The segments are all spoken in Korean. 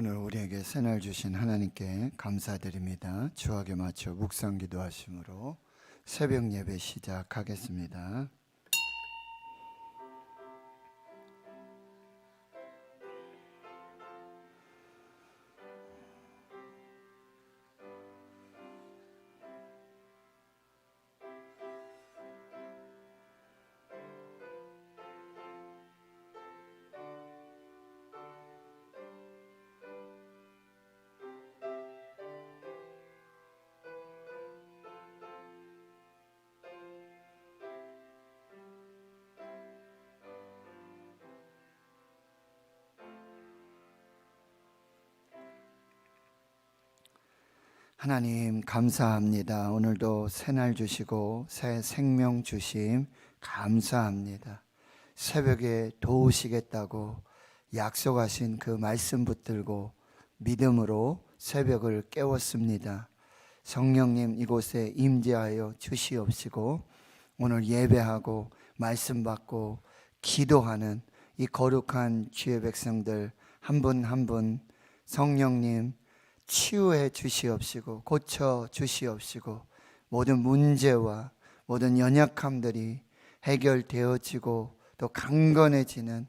오늘 우리에게 새날 주신 하나님께 감사드립니다. 주악에 맞춰 묵상 기도하심으로 새벽 예배 시작하겠습니다. 하나님 감사합니다. 오늘도 새날 주시고 새 생명 주심 감사합니다. 새벽에 도우시겠다고 약속하신 그 말씀 붙들고 믿음으로 새벽을 깨웠습니다. 성령님 이곳에 임재하여 주시옵시고 오늘 예배하고 말씀 받고 기도하는 이 거룩한 주의 백성들 한 분 한 분 성령님 치유해 주시옵시고 고쳐 주시옵시고 모든 문제와 모든 연약함들이 해결되어지고 또 강건해지는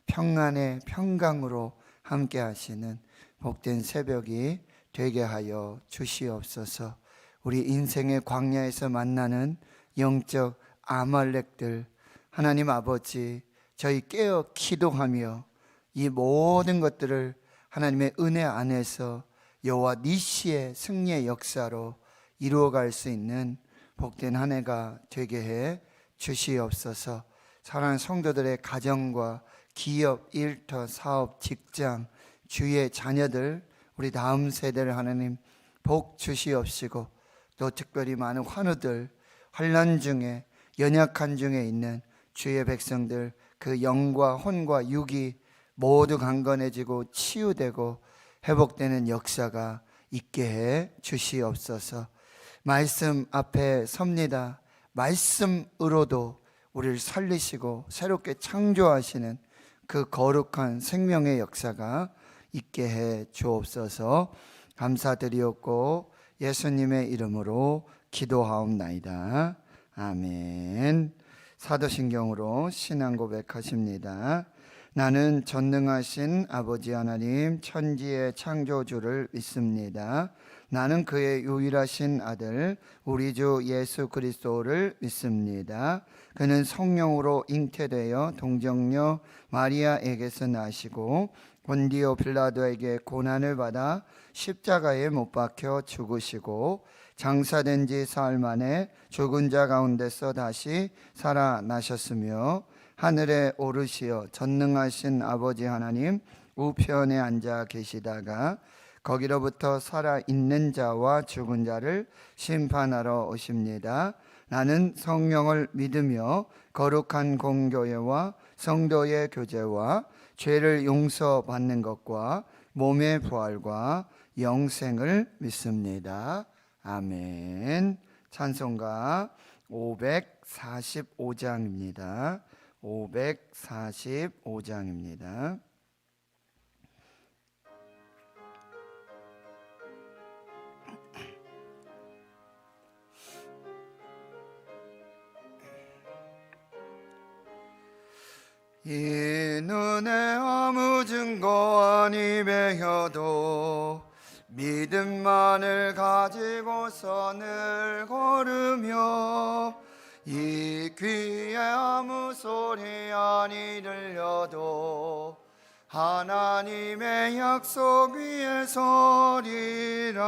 평안의 평강으로 함께 하시는 복된 새벽이 되게 하여 주시옵소서. 우리 인생의 광야에서 만나는 영적 아말렉들 하나님 아버지 저희 깨어 기도하며 이 모든 것들을 하나님의 은혜 안에서 여호와 니시의 승리의 역사로 이루어갈 수 있는 복된 한 해가 되게 해 주시옵소서. 사랑하는 성도들의 가정과 기업, 일터, 사업, 직장, 주의 자녀들 우리 다음 세대를 하나님 복 주시옵시고 또 특별히 많은 환우들 환난 중에 연약한 중에 있는 주의 백성들 그 영과 혼과 육이 모두 강건해지고 치유되고 회복되는 역사가 있게 해 주시옵소서. 말씀 앞에 섭니다. 말씀으로도 우리를 살리시고 새롭게 창조하시는 그 거룩한 생명의 역사가 있게 해 주옵소서. 감사드리옵고 예수님의 이름으로 기도하옵나이다. 아멘. 사도신경으로 신앙 고백하십니다. 나는 전능하신 아버지 하나님 천지의 창조주를 믿습니다. 나는 그의 유일하신 아들 우리 주 예수 그리스도를 믿습니다. 그는 성령으로 잉태되어 동정녀 마리아에게서 나시고 본디오 빌라도에게 고난을 받아 십자가에 못 박혀 죽으시고 장사된 지 사흘 만에 죽은 자 가운데서 다시 살아나셨으며 하늘에 오르시어 전능하신 아버지 하나님 우편에 앉아 계시다가 거기로부터 살아있는 자와 죽은 자를 심판하러 오십니다. 나는 성령을 믿으며 거룩한 공교회와 성도의 교제와 죄를 용서받는 것과 몸의 부활과 영생을 믿습니다. 아멘. 찬송가 545장입니다. 545장입니다. 이 눈에 아무 증거 아니 배혀도 믿음만을 가지고서 늘 걸으며 이 귀에 아무 소리 아니 들려도 하나님의 약속 위에 서리라.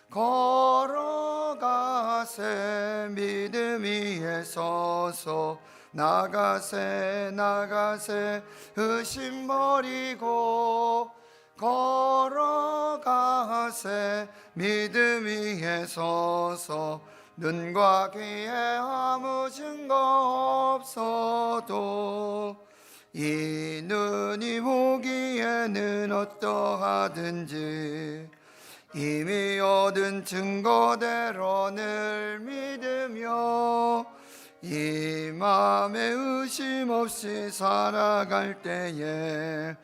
걸어가세 믿음 위에 서서 나가세 의심 버리고 걸어가세 믿음 위에 서서 눈과 귀에 아무 증거 없어도 이 눈이 보기에는 어떠하든지 이미 얻은 증거대로 늘 믿으며 이 맘에 의심 없이 살아갈 때에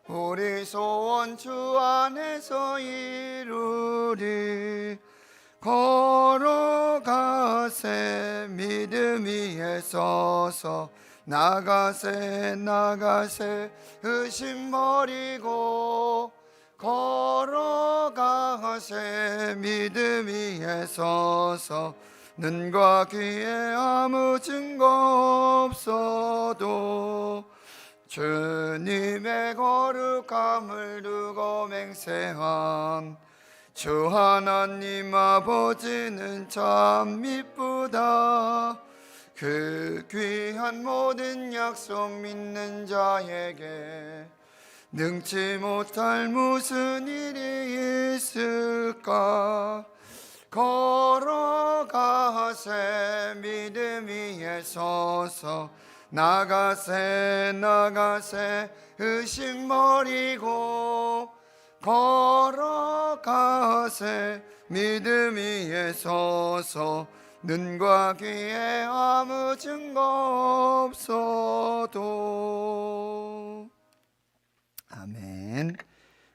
우리 소원 주 안에서 이루리. 걸어가세 믿음 위에 서서, 나가세 나가세 의심 버리고, 걸어가세 믿음 위에 서서, 눈과 귀에 아무 증거 없어도 주님의 거룩함을 두고 맹세한 주 하나님 아버지는 참 미쁘다. 그 귀한 모든 약속 믿는 자에게 능치 못할 무슨 일이 있을까. 걸어가세 믿음 위에 서서, 나가세 나가세 의심 버리고, 걸어가세 믿음 위에 서서, 눈과 귀에 아무 증거 없어도. 아멘.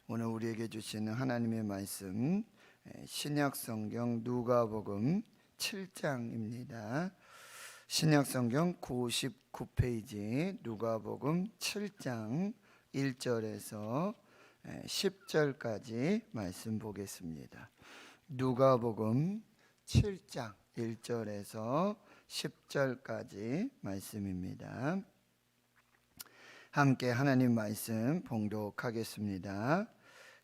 오늘 우리에게 주시는 하나님의 말씀, 신약성경 누가복음 7장입니다. 신약성경 99페이지 누가복음 7장 1절에서 10절까지 말씀 보겠습니다. 누가복음 7장 1절에서 10절까지 말씀입니다. 함께 하나님 말씀 봉독하겠습니다.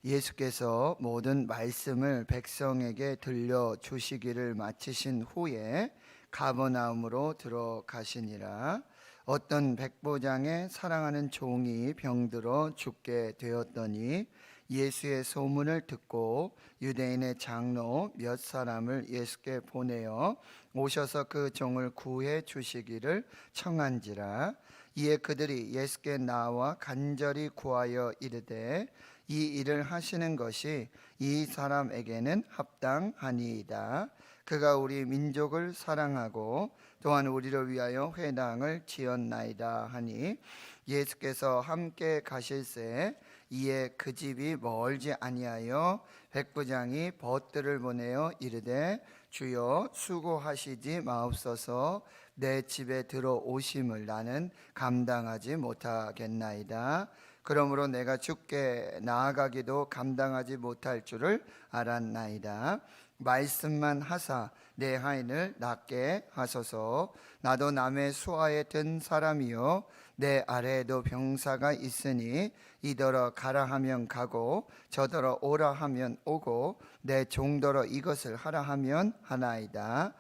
예수께서 모든 말씀을 백성에게 들려주시기를 마치신 후에 가버나움으로 들어가시니라. 어떤 백부장의 사랑하는 종이 병들어 죽게 되었더니 예수의 소문을 듣고 유대인의 장로 몇 사람을 예수께 보내어 오셔서 그 종을 구해 주시기를 청한지라. 이에 그들이 예수께 나와 간절히 구하여 이르되 이 일을 하시는 것이 이 사람에게는 합당하니이다. 그가 우리 민족을 사랑하고 또한 우리를 위하여 회당을 지었나이다 하니, 예수께서 함께 가실새 이에 그 집이 멀지 아니하여 백부장이 벗들을 보내어 이르되 주여 수고하시지 마옵소서. 내 집에 들어오심을 나는 감당하지 못하겠나이다. 그러므로 내가 주께 나아가기도 감당하지 못할 줄을 알았나이다. 말씀만 하사 내 하인을 낫게 하소서. 나도 남의 수하에 든 사람이요 내 아래에도 병사가 있으니 이더러 가라 하면 가고 저더러 오라 하면 오고 내 종더러 이것을 하라 하면 하나이다.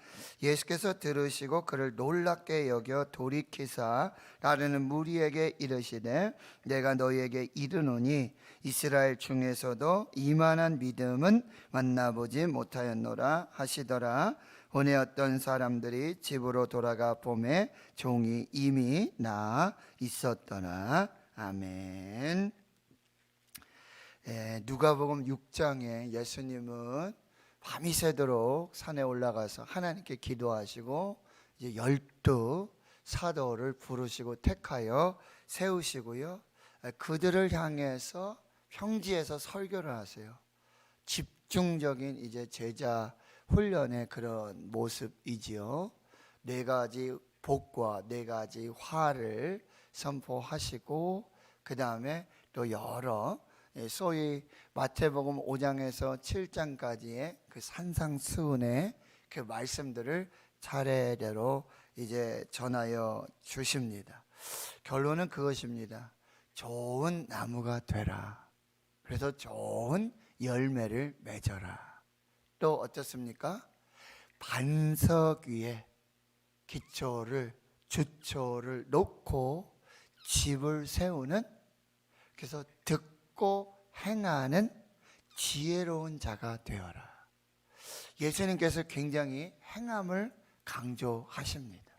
예수께서 들으시고 그를 놀랍게 여겨 돌이키사 따르는 무리에게 이르시되 내가 너희에게 이르노니 이스라엘 중에서도 이만한 믿음은 만나보지 못하였노라 하시더라. 후에 어떤 사람들이 집으로 돌아가 보매 종이 이미 나 있었더라. 아멘. 누가복음 6장에 예수님은 밤이 새도록 산에 올라가서 하나님께 기도하시고 이제 12 사도를 부르시고 택하여 세우시고요, 그들을 향해서 평지에서 설교를 하세요. 집중적인 이제 제자 훈련의 그런 모습이지요. 4가지 복과 4가지 화를 선포하시고, 그 다음에 또 여러 소위 마태복음 5장에서 7장까지의 그 산상수훈의 그 말씀들을 차례대로 이제 전하여 주십니다. 결론은 그것입니다. 좋은 나무가 되라. 그래서 좋은 열매를 맺어라. 또 어떻습니까? 반석 위에 주초를 놓고 집을 세우는, 그래서 듣고 행하는 지혜로운 자가 되어라. 예수님께서 굉장히 행함을 강조하십니다.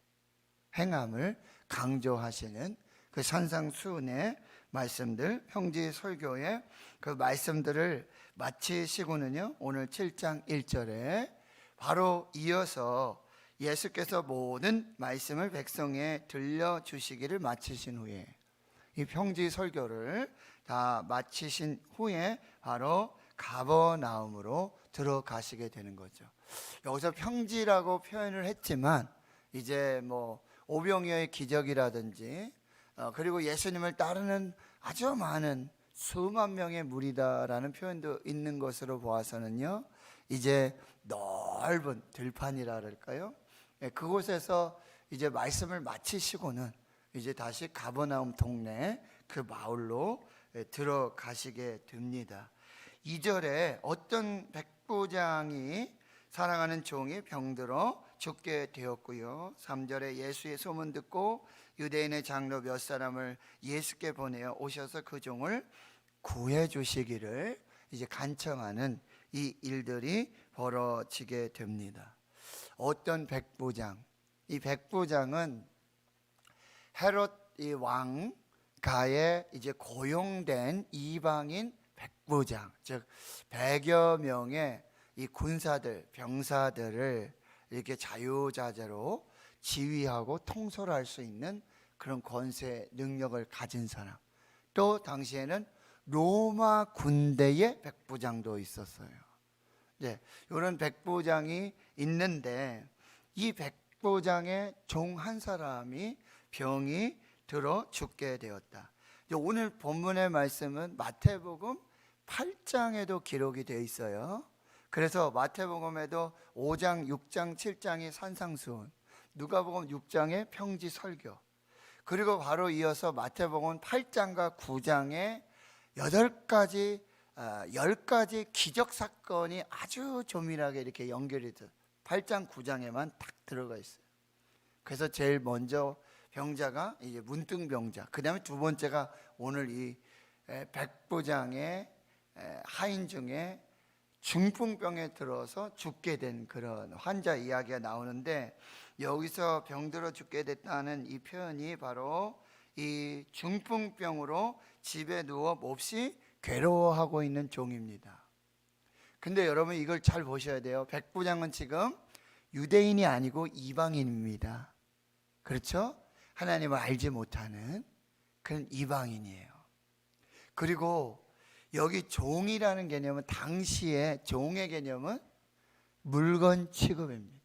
행함을 강조하시는 그 산상수훈의 말씀들, 평지 설교의 그 말씀들을 마치시고는요, 오늘 7장 1절에 바로 이어서 예수께서 모든 말씀을 백성에 들려주시기를 마치신 후에 이 평지 설교를 다 마치신 후에 바로 가버나움으로 들어가시게 되는 거죠. 여기서 평지라고 표현을 했지만 이제 뭐 오병이어의 기적이라든지 그리고 예수님을 따르는 아주 많은 수만 명의 무리다라는 표현도 있는 것으로 보아서는요, 이제 넓은 들판이라 그럴까요? 그곳에서 이제 말씀을 마치시고는 이제 다시 가버나움 동네 그 마을로 들어가시게 됩니다. 2절에 어떤 백부장이 사랑하는 종이 병들어 죽게 되었고요. 3절에 예수의 소문 듣고 유대인의 장로 몇 사람을 예수께 보내어 오셔서 그 종을 구해 주시기를 이제 간청하는 이 일들이 벌어지게 됩니다. 어떤 백부장, 이 백부장은 헤롯 이 왕가에 이제 고용된 이방인 백부장, 즉 100여 명의 이 군사들, 병사들을 이렇게 자유자재로 지휘하고 통솔할 수 있는 그런 권세, 능력을 가진 사람. 또 당시에는 로마 군대의 백부장도 있었어요. 네, 이런 백부장이 있는데 이 백부장의 종 한 사람이 병이 들어 죽게 되었다. 오늘 본문의 말씀은 마태복음 8장에도 기록이 되어 있어요. 그래서 마태복음에도 5장, 6장, 7장이 산상수훈, 누가복음 6장의 평지 설교, 그리고 바로 이어서 마태복음 8장과 9장에 10가지 기적 사건이 아주 조밀하게 이렇게 연결이 돼서 8장, 9장에만 딱 들어가 있어요. 그래서 제일 먼저 병자가 이제 문둥병자, 그 다음에 두 번째가 오늘 이 백부장의 하인 중에 중풍병에 들어서 죽게 된 그런 환자 이야기가 나오는데, 여기서 병들어 죽게 됐다는 이 표현이 바로 이 중풍병으로 집에 누워 몹시 괴로워하고 있는 종입니다. 근데 여러분 이걸 잘 보셔야 돼요. 백부장은 지금 유대인이 아니고 이방인입니다. 그렇죠? 하나님을 알지 못하는 그런 이방인이에요. 그리고 여기 종이라는 개념은, 당시에 종의 개념은 물건 취급입니다.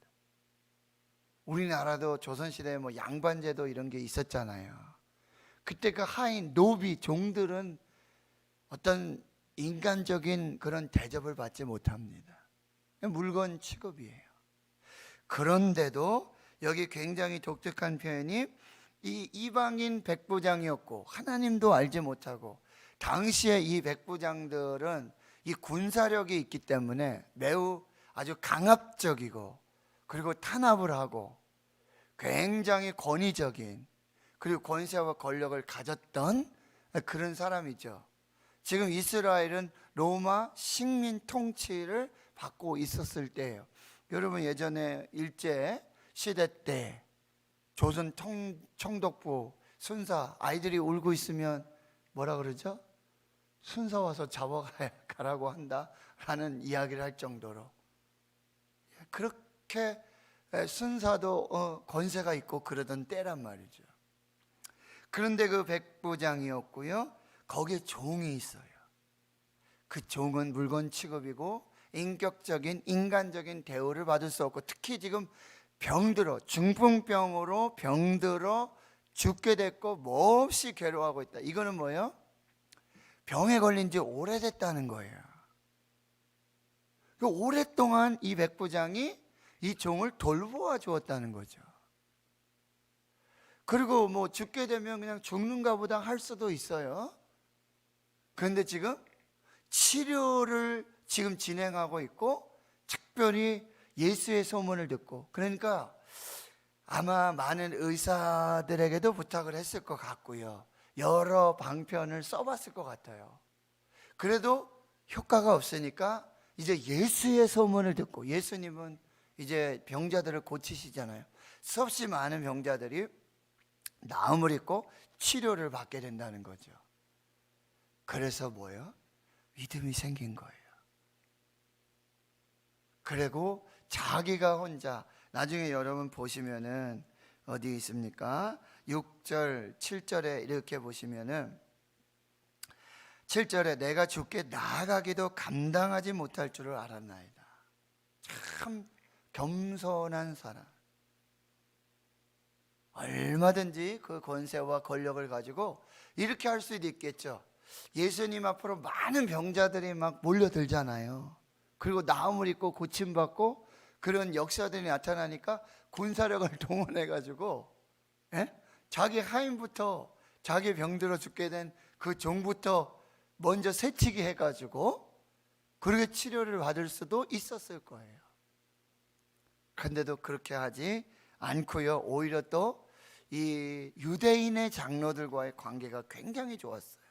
우리나라도 조선시대에 뭐 양반제도 이런 게 있었잖아요. 그때 그 하인, 노비, 종들은 어떤 인간적인 그런 대접을 받지 못합니다. 물건 취급이에요. 그런데도 여기 굉장히 독특한 표현이, 이 이방인 백부장이었고 하나님도 알지 못하고, 당시에 이 백부장들은 이 군사력이 있기 때문에 매우 아주 강압적이고, 그리고 탄압을 하고 굉장히 권위적인, 그리고 권세와 권력을 가졌던 그런 사람이죠. 지금 이스라엘은 로마 식민 통치를 받고 있었을 때예요. 여러분 예전에 일제 시대 때 조선 총독부 순사 아이들이 울고 있으면 뭐라 그러죠? 순사 와서 잡아가라고 한다라는 이야기를 할 정도로, 그렇게 순사도 권세가 있고 그러던 때란 말이죠. 그런데 그 백부장이었고요, 거기에 종이 있어요. 그 종은 물건 취급이고 인격적인, 인간적인 대우를 받을 수 없고, 특히 지금 병들어, 중풍병으로 병들어 죽게 됐고 몹시 괴로워하고 있다. 이거는 뭐예요? 병에 걸린 지 오래됐다는 거예요. 오랫동안 이 백부장이 이 종을 돌보아 주었다는 거죠. 그리고 뭐 죽게 되면 그냥 죽는가 보다 할 수도 있어요. 그런데 지금 치료를 지금 진행하고 있고, 특별히 예수의 소문을 듣고, 그러니까 아마 많은 의사들에게도 부탁을 했을 것 같고요, 여러 방편을 써봤을 것 같아요. 그래도 효과가 없으니까 이제 예수의 소문을 듣고, 예수님은 이제 병자들을 고치시잖아요. 수없이 많은 병자들이 나음을 입고 치료를 받게 된다는 거죠. 그래서 뭐예요? 믿음이 생긴 거예요. 그리고 자기가 혼자, 나중에 여러분 보시면은 어디 있습니까? 6절, 7절에 이렇게 보시면은 7절에 내가 주께 나아가기도 감당하지 못할 줄을 알았나이다. 참 겸손한 사람. 얼마든지 그 권세와 권력을 가지고 이렇게 할 수도 있겠죠. 예수님 앞으로 많은 병자들이 막 몰려들잖아요. 그리고 나음을 입고 고침받고 그런 역사들이 나타나니까 군사력을 동원해 가지고 자기 하인부터 자기 병들어 죽게 된 그 종부터 먼저 새치기 해가지고 그렇게 치료를 받을 수도 있었을 거예요. 그런데도 그렇게 하지 않고요, 오히려 또 이 유대인의 장로들과의 관계가 굉장히 좋았어요.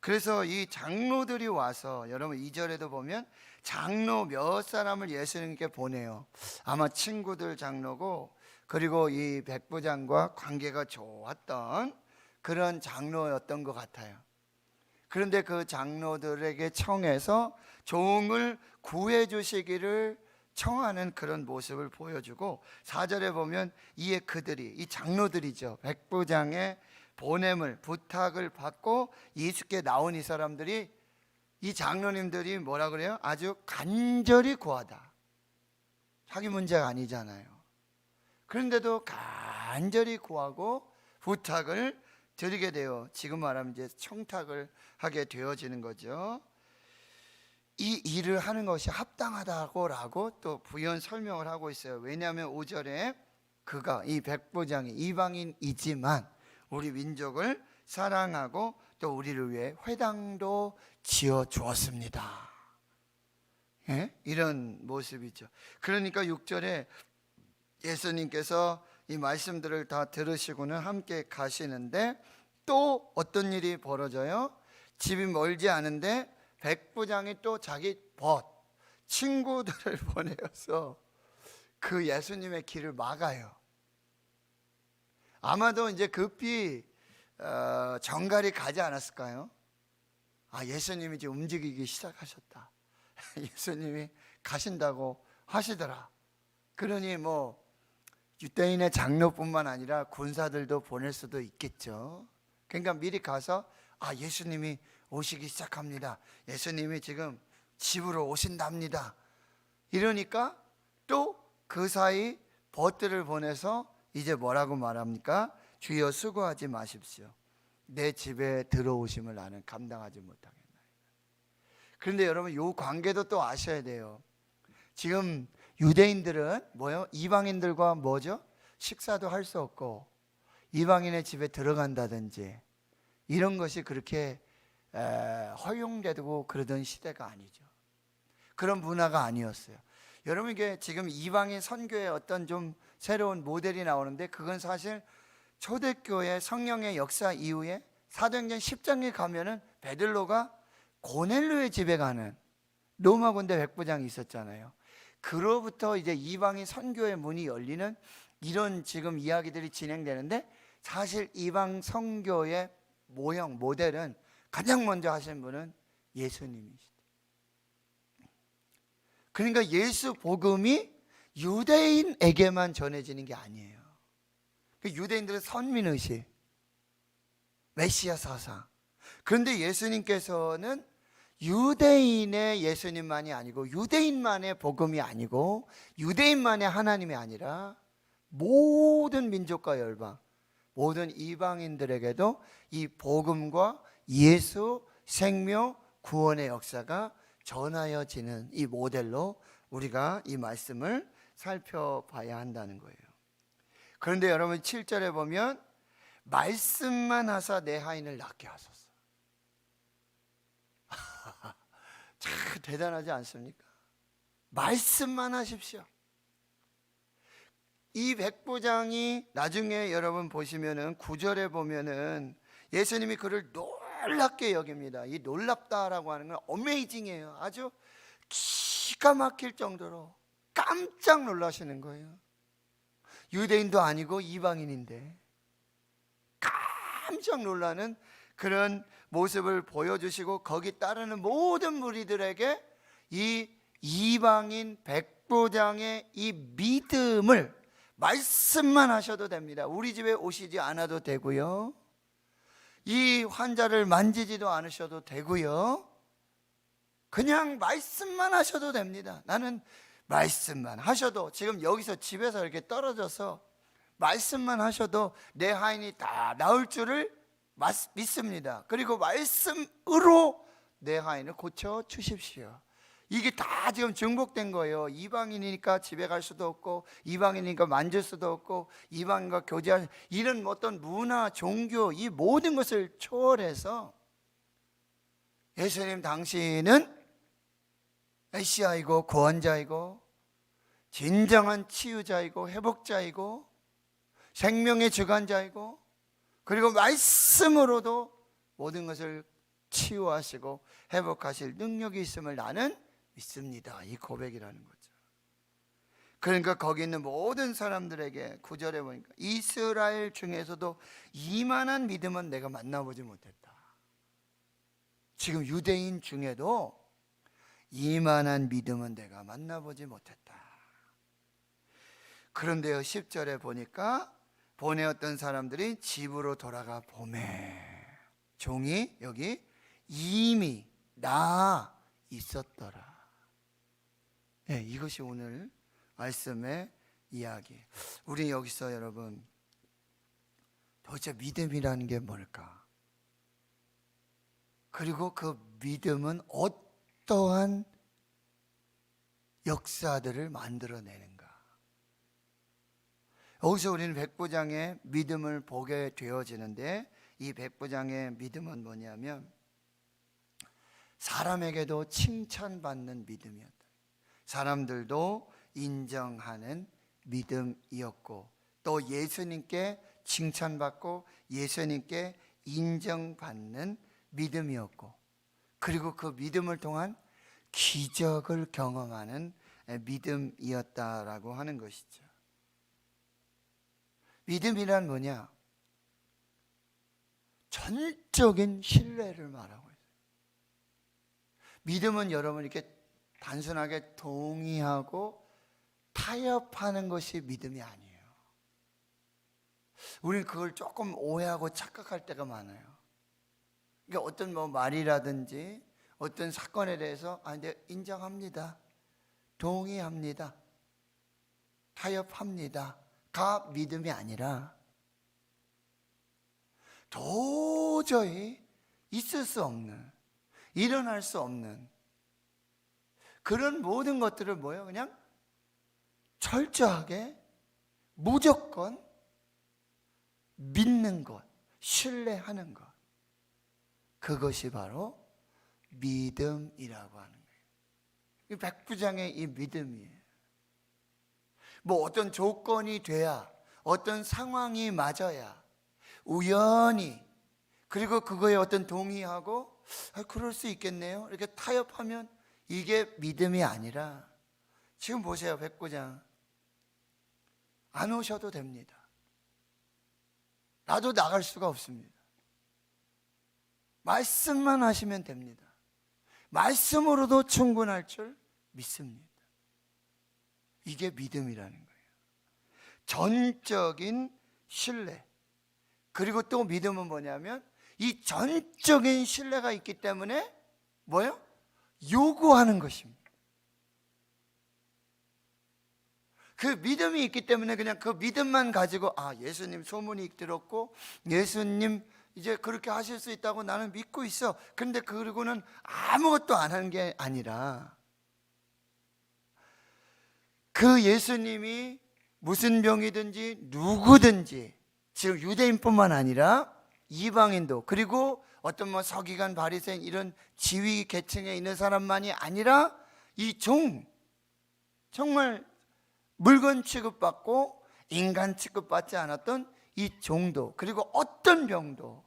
그래서 이 장로들이 와서, 여러분 2절에도 보면 장로 몇 사람을 예수님께 보내요. 아마 친구들 장로고, 그리고 이 백부장과 관계가 좋았던 그런 장로였던 것 같아요. 그런데 그 장로들에게 청해서 종을 구해 주시기를 청하는 그런 모습을 보여주고, 4절에 보면 이에 그들이, 이 장로들이죠, 백부장의 보냄을, 부탁을 받고 예수께 나온 이 사람들이, 이 장로님들이 뭐라 그래요? 아주 간절히 구하다. 자기 문제가 아니잖아요. 그런데도 간절히 구하고 부탁을 드리게 돼요. 지금 말하면 이제 청탁을 하게 되어지는 거죠. 이 일을 하는 것이 합당하다고 또 부연 설명을 하고 있어요. 왜냐하면 5절에 그가, 이 백부장이 이방인이지만 우리 민족을 사랑하고 또 우리를 위해 회당도 지어 주었습니다. 이런 모습이죠. 그러니까 6절에 예수님께서 이 말씀들을 다 들으시고는 함께 가시는데 또 어떤 일이 벌어져요? 집이 멀지 않은데 백부장이 또 자기 친구들을 보내어서 그 예수님의 길을 막아요. 아마도 이제 급히 정갈이 가지 않았을까요? 예수님이 이제 움직이기 시작하셨다. 예수님이 가신다고 하시더라. 그러니 뭐 유대인의 장로뿐만 아니라 군사들도 보낼 수도 있겠죠. 그러니까 미리 가서 예수님이 오시기 시작합니다. 예수님이 지금 집으로 오신답니다. 이러니까 또 그 사이 벗들을 보내서 이제 뭐라고 말합니까? 주여 수고하지 마십시오. 내 집에 들어오심을 나는 감당하지 못하겠나이다. 그런데 여러분, 이 관계도 또 아셔야 돼요. 지금 유대인들은 뭐요? 이방인들과 뭐죠? 식사도 할 수 없고 이방인의 집에 들어간다든지 이런 것이 그렇게 허용되고 그러던 시대가 아니죠. 그런 문화가 아니었어요. 여러분, 이게 지금 이방인 선교의 어떤 좀 새로운 모델이 나오는데, 그건 사실 초대교회 성령의 역사 이후에 사도행전 10장에 가면은 베드로가 고넬료의 집에 가는 로마 군대 백부장이 있었잖아요. 그로부터 이제 이방인 선교의 문이 열리는 이런 지금 이야기들이 진행되는데, 사실 이방 선교의 모형, 모델은 가장 먼저 하신 분은 예수님이시죠. 그러니까 예수 복음이 유대인에게만 전해지는 게 아니에요. 유대인들은 선민의식, 메시아 사상. 그런데 예수님께서는 유대인의 예수님만이 아니고, 유대인만의 복음이 아니고, 유대인만의 하나님이 아니라 모든 민족과 열방, 모든 이방인들에게도 이 복음과 예수, 생명, 구원의 역사가 전하여지는 이 모델로 우리가 이 말씀을 살펴봐야 한다는 거예요. 그런데 여러분, 7절에 보면 말씀만 하사 내 하인을 낫게 하소서. 참 대단하지 않습니까? 말씀만 하십시오. 이 백부장이 나중에 여러분 보시면은 9절에 보면은 예수님이 그를 놀랍게 여깁니다. 이 놀랍다라고 하는 건 어메이징이에요. 아주 기가 막힐 정도로 깜짝 놀라시는 거예요. 유대인도 아니고 이방인인데 깜짝 놀라는 그런 모습을 보여주시고, 거기 따르는 모든 무리들에게 이 이방인 백부장의 이 믿음을 말씀만 하셔도 됩니다. 우리 집에 오시지 않아도 되고요, 이 환자를 만지지도 않으셔도 되고요, 그냥 말씀만 하셔도 됩니다. 나는 말씀만 하셔도, 지금 여기서 집에서 이렇게 떨어져서 말씀만 하셔도 내 하인이 다 나을 줄을 믿습니다. 그리고 말씀으로 내 하인을 고쳐 주십시오. 이게 다 지금 증복된 거예요. 이방인이니까 집에 갈 수도 없고, 이방인이니까 만질 수도 없고, 이방인과 교제할, 이런 어떤 문화, 종교, 이 모든 것을 초월해서 예수님 당신은 메시아이고 구원자이고 진정한 치유자이고 회복자이고 생명의 주관자이고, 그리고 말씀으로도 모든 것을 치유하시고 회복하실 능력이 있음을 나는 믿습니다. 이 고백이라는 거죠. 그러니까 거기 있는 모든 사람들에게 9절에 보니까 이스라엘 중에서도 이만한 믿음은 내가 만나보지 못했다. 지금 유대인 중에도 이만한 믿음은 내가 만나보지 못했다. 그런데요, 10절에 보니까 보내었던 사람들이 집으로 돌아가 보매 종이 여기 이미 나 있었더라. 네, 이것이 오늘 말씀의 이야기. 우리 여기서 여러분, 도대체 믿음이라는 게 뭘까? 그리고 그 믿음은 어떠한 역사들을 만들어내는가? 여기서 우리는 백부장의 믿음을 보게 되어지는데, 이 백부장의 믿음은 뭐냐면 사람에게도 칭찬받는 믿음이었다. 사람들도 인정하는 믿음이었고, 또 예수님께 칭찬받고 예수님께 인정받는 믿음이었고, 그리고 그 믿음을 통한 기적을 경험하는 믿음이었다라고 하는 것이죠. 믿음이란 뭐냐? 전적인 신뢰를 말하고 있어요. 믿음은 여러분 이렇게 단순하게 동의하고 타협하는 것이 믿음이 아니에요. 우리는 그걸 조금 오해하고 착각할 때가 많아요. 그러니까 어떤 말이라든지 어떤 사건에 대해서 네, 인정합니다, 동의합니다, 타협합니다가 믿음이 아니라 도저히 있을 수 없는, 일어날 수 없는 그런 모든 것들을 뭐예요? 그냥 철저하게 무조건 믿는 것, 신뢰하는 것, 그것이 바로 믿음이라고 하는 거예요. 이 백부장의 이 믿음이에요. 뭐 어떤 조건이 돼야, 어떤 상황이 맞아야 우연히, 그리고 그거에 어떤 동의하고 그럴 수 있겠네요 이렇게 타협하면 이게 믿음이 아니라, 지금 보세요. 백부장 안 오셔도 됩니다. 나도 나갈 수가 없습니다. 말씀만 하시면 됩니다. 말씀으로도 충분할 줄 믿습니다. 이게 믿음이라는 거예요. 전적인 신뢰. 그리고 또 믿음은 뭐냐면 이 전적인 신뢰가 있기 때문에 뭐예요? 요구하는 것입니다. 그 믿음이 있기 때문에 그냥 그 믿음만 가지고 예수님 소문이 들었고 예수님 이제 그렇게 하실 수 있다고 나는 믿고 있어. 그런데 그러고는 아무것도 안 하는 게 아니라, 그 예수님이 무슨 병이든지 누구든지, 지금 유대인뿐만 아니라 이방인도, 그리고 어떤 서기관, 바리새인 이런 지위 계층에 있는 사람만이 아니라 이 정말 물건 취급받고 인간 취급받지 않았던 이 종도, 그리고 어떤 병도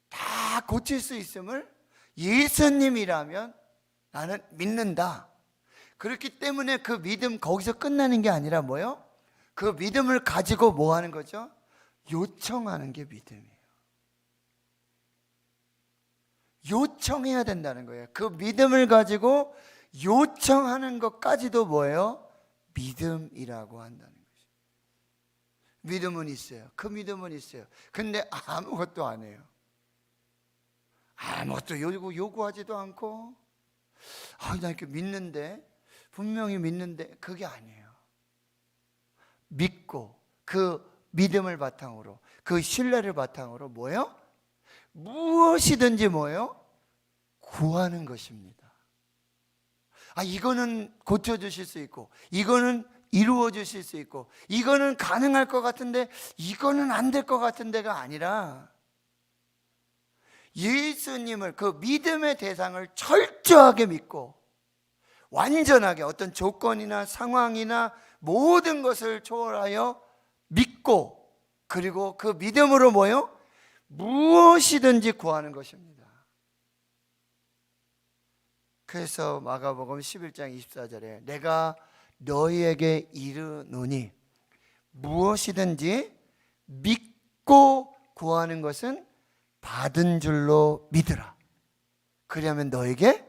다 고칠 수 있음을 예수님이라면 나는 믿는다. 그렇기 때문에 그 믿음 거기서 끝나는 게 아니라 뭐예요? 그 믿음을 가지고 뭐 하는 거죠? 요청하는 게 믿음이에요. 요청해야 된다는 거예요. 그 믿음을 가지고 요청하는 것까지도 뭐예요? 믿음이라고 한다는 것이죠. 믿음은 있어요. 그 믿음은 있어요. 근데 아무것도 안 해요. 아무것도 요구하지도 않고, 나 이렇게 믿는데, 분명히 믿는데, 그게 아니에요. 믿고 그 믿음을 바탕으로, 그 신뢰를 바탕으로 뭐예요? 무엇이든지 뭐예요? 구하는 것입니다. 이거는 고쳐주실 수 있고, 이거는 이루어 주실 수 있고, 이거는 가능할 것 같은데 이거는 안 될 것 같은데가 아니라, 예수님을, 그 믿음의 대상을 철저하게 믿고 완전하게 어떤 조건이나 상황이나 모든 것을 초월하여 믿고, 그리고 그 믿음으로 뭐예요? 무엇이든지 구하는 것입니다. 그래서 마가복음 11장 24절에 내가 너희에게 이르노니 무엇이든지 믿고 구하는 것은 받은 줄로 믿으라. 그러면 너에게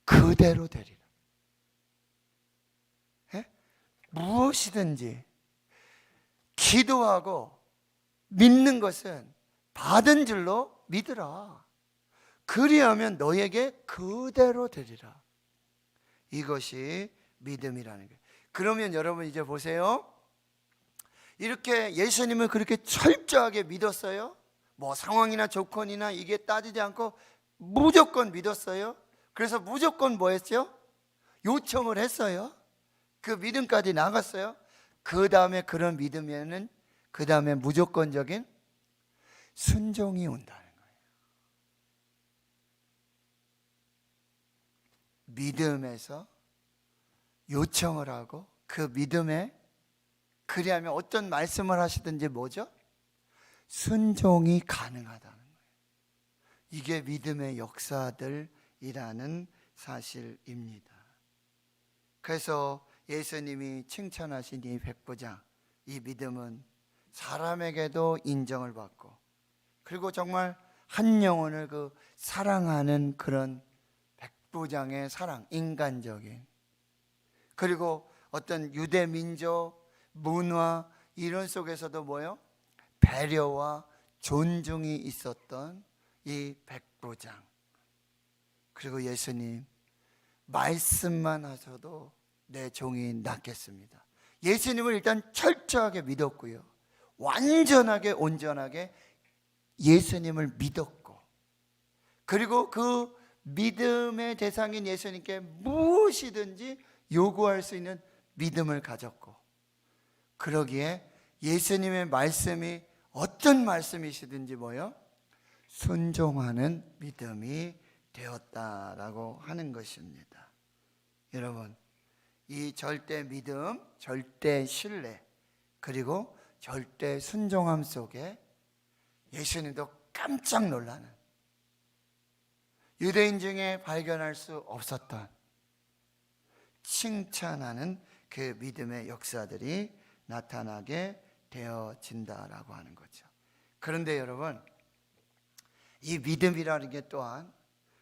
그대로 되리라. 무엇이든지 기도하고 믿는 것은 받은 줄로 믿으라. 그리하면 너에게 그대로 되리라. 이것이 믿음이라는 거예요. 그러면 여러분 이제 보세요. 이렇게 예수님을 그렇게 철저하게 믿었어요. 뭐 상황이나 조건이나 이게 따지지 않고 무조건 믿었어요. 그래서 무조건 뭐 했죠? 요청을 했어요. 그 믿음까지 나갔어요. 그 다음에 그런 믿음에는 그 다음에 무조건적인 순종이 온다는 거예요. 믿음에서 요청을 하고 그 믿음에 그리하면 어떤 말씀을 하시든지 뭐죠? 순종이 가능하다는 거예요. 이게 믿음의 역사들이라는 사실입니다. 그래서 예수님이 칭찬하신 이 백부장, 이 믿음은 사람에게도 인정을 받고, 그리고 정말 한 영혼을 그 사랑하는 그런 백부장의 사랑, 인간적인, 그리고 어떤 유대 민족, 문화 이런 속에서도 뭐요? 배려와 존중이 있었던 이 백부장. 그리고 예수님 말씀만 하셔도 내 종이 낫겠습니다. 예수님을 일단 철저하게 믿었고요, 완전하게 온전하게 예수님을 믿었고, 그리고 그 믿음의 대상인 예수님께 무엇이든지 요구할 수 있는 믿음을 가졌고, 그러기에 예수님의 말씀이 어떤 말씀이시든지 뭐요? 순종하는 믿음이 되었다라고 하는 것입니다. 여러분, 이 절대 믿음, 절대 신뢰, 그리고 절대 순종함 속에 예수님도 깜짝 놀라는, 유대인 중에 발견할 수 없었던 칭찬하는 그 믿음의 역사들이 나타나게 되어진다라고 하는 거죠. 그런데 여러분, 이 믿음이라는 게 또한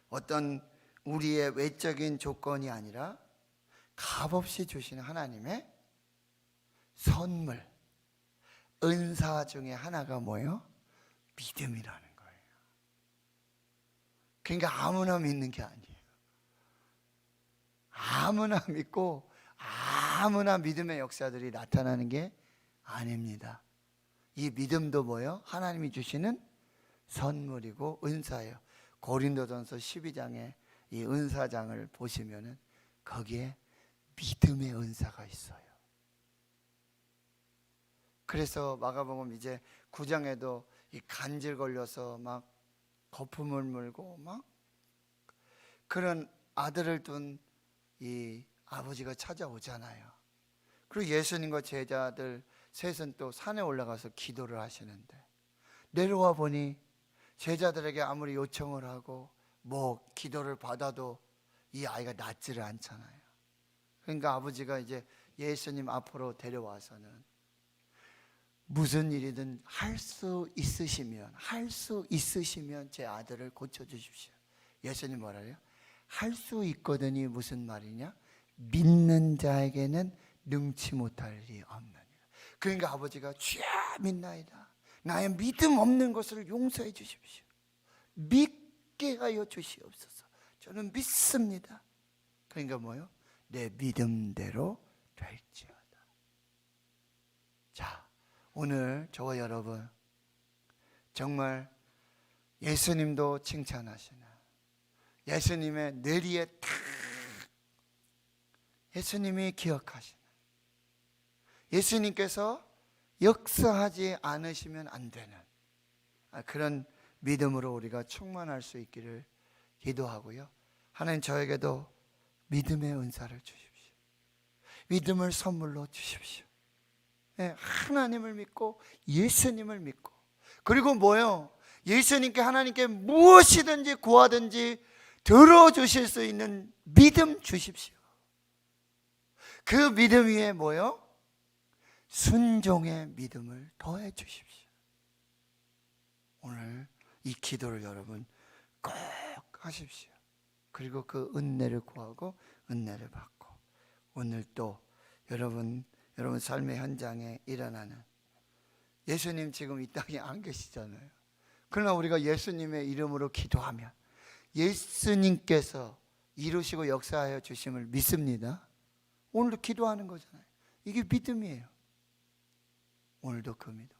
어떤 우리의 외적인 조건이 아니라 값없이 주시는 하나님의 선물, 은사 중에 하나가 뭐예요? 믿음이라는 거예요. 그러니까 아무나 믿는 게 아니에요. 아무나 믿고 아무나 믿음의 역사들이 나타나는 게 아닙니다. 이 믿음도 뭐예요? 하나님이 주시는 선물이고 은사예요. 고린도전서 12장에 이 은사장을 보시면은 거기에 믿음의 은사가 있어요. 그래서 마가복음 이제 9장에도 이 간질 걸려서 막 거품을 물고 막 그런 아들을 둔 이 아버지가 찾아오잖아요. 그리고 예수님과 제자들 셋은 또 산에 올라가서 기도를 하시는데, 내려와 보니 제자들에게 아무리 요청을 하고 뭐 기도를 받아도 이 아이가 낫지를 않잖아요. 그러니까 아버지가 이제 예수님 앞으로 데려와서는 무슨 일이든 할 수 있으시면 제 아들을 고쳐주십시오. 예수님 뭐라 해요? 할 수 있거든이 무슨 말이냐? 믿는 자에게는 능치 못할 일이 없느니라. 그러니까 아버지가 주여 믿나이다. 나의 믿음 없는 것을 용서해 주십시오. 믿게 하여 주시옵소서. 저는 믿습니다. 그러니까 뭐요? 내 믿음대로 될지어다. 자, 오늘 저와 여러분 정말 예수님도 칭찬하시는, 예수님의 뇌리에 탁 예수님이 기억하시는, 예수님께서 역사하지 않으시면 안 되는 그런 믿음으로 우리가 충만할 수 있기를 기도하고요. 하나님 저에게도 믿음의 은사를 주십시오. 믿음을 선물로 주십시오. 네, 하나님을 믿고 예수님을 믿고, 그리고 뭐요? 예수님께 하나님께 무엇이든지 구하든지 들어주실 수 있는 믿음 주십시오. 그 믿음 위에 뭐요? 순종의 믿음을 더해 주십시오. 오늘 이 기도를 여러분 꼭 하십시오. 그리고 그 은혜를 구하고 은혜를 받고, 오늘 또 여러분 삶의 현장에 일어나는, 예수님 지금 이 땅에 안 계시잖아요. 그러나 우리가 예수님의 이름으로 기도하면 예수님께서 이루시고 역사하여 주심을 믿습니다. 오늘도 기도하는 거잖아요. 이게 믿음이에요. 오늘도 그 믿음.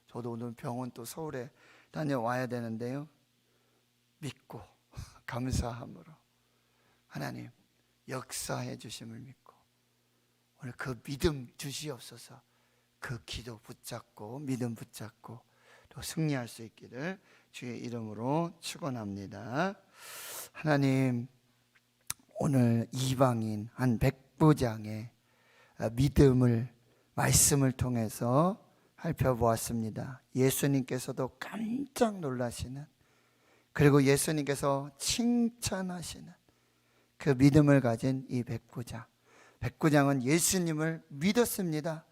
저도 오늘 병원 또 서울에 다녀와야 되는데요, 믿고 감사함으로 하나님 역사해 주심을 믿고 오늘 그 믿음 주시옵소서. 그 기도 붙잡고 믿음 붙잡고 또 승리할 수 있기를 주의 이름으로 축원합니다. 하나님, 오늘 이방인 한 백부장의 믿음을 말씀을 통해서 살펴보았습니다. 예수님께서도 깜짝 놀라시는, 그리고 예수님께서 칭찬하시는 그 믿음을 가진 이 백부장. 백부장은 예수님을 믿었습니다.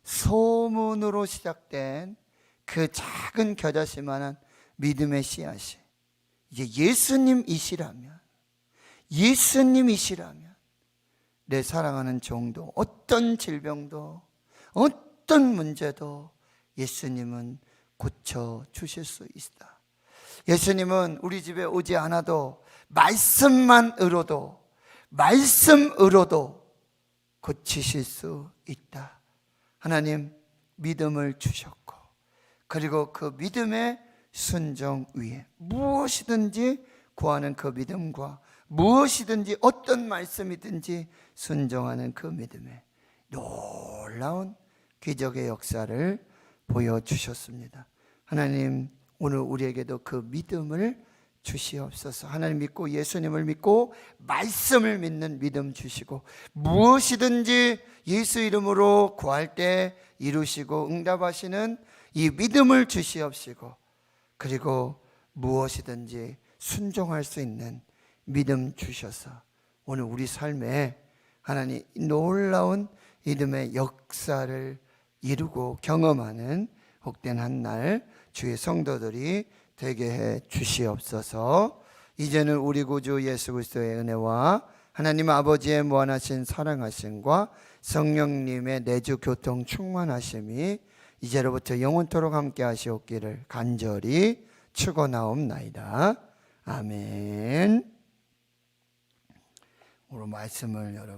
소문으로 시작된 그 작은 겨자씨만한 믿음의 씨앗이 이제 예수님이시라면 내 사랑하는 종도, 어떤 질병도 어떤 문제도 예수님은 고쳐주실 수 있다. 예수님은 우리 집에 오지 않아도 말씀으로도 고치실 수 있다. 하나님 믿음을 주셨고, 그리고 그 믿음의 순종 위에 무엇이든지 구하는 그 믿음과 무엇이든지 어떤 말씀이든지 순종하는 그 믿음에 놀라운 기적의 역사를 보여주셨습니다. 하나님, 오늘 우리에게도 그 믿음을 주시옵소서. 하나님 믿고 예수님을 믿고 말씀을 믿는 믿음 주시고, 무엇이든지 예수 이름으로 구할 때 이루시고 응답하시는 이 믿음을 주시옵시고, 그리고 무엇이든지 순종할 수 있는 믿음 주셔서 오늘 우리 삶에 하나님 놀라운 믿음의 역사를 이루고 경험하는 복된 한 날 주의 성도들이 되게 해 주시옵소서. 이제는 우리 구주 예수 그리스도의 은혜와 하나님 아버지의 무한하신 사랑하심과 성령님의 내주 교통 충만하심이 이제로부터 영원토록 함께 하시옵기를 간절히 축원하옵나이다. 아멘. 오늘 말씀을 여러분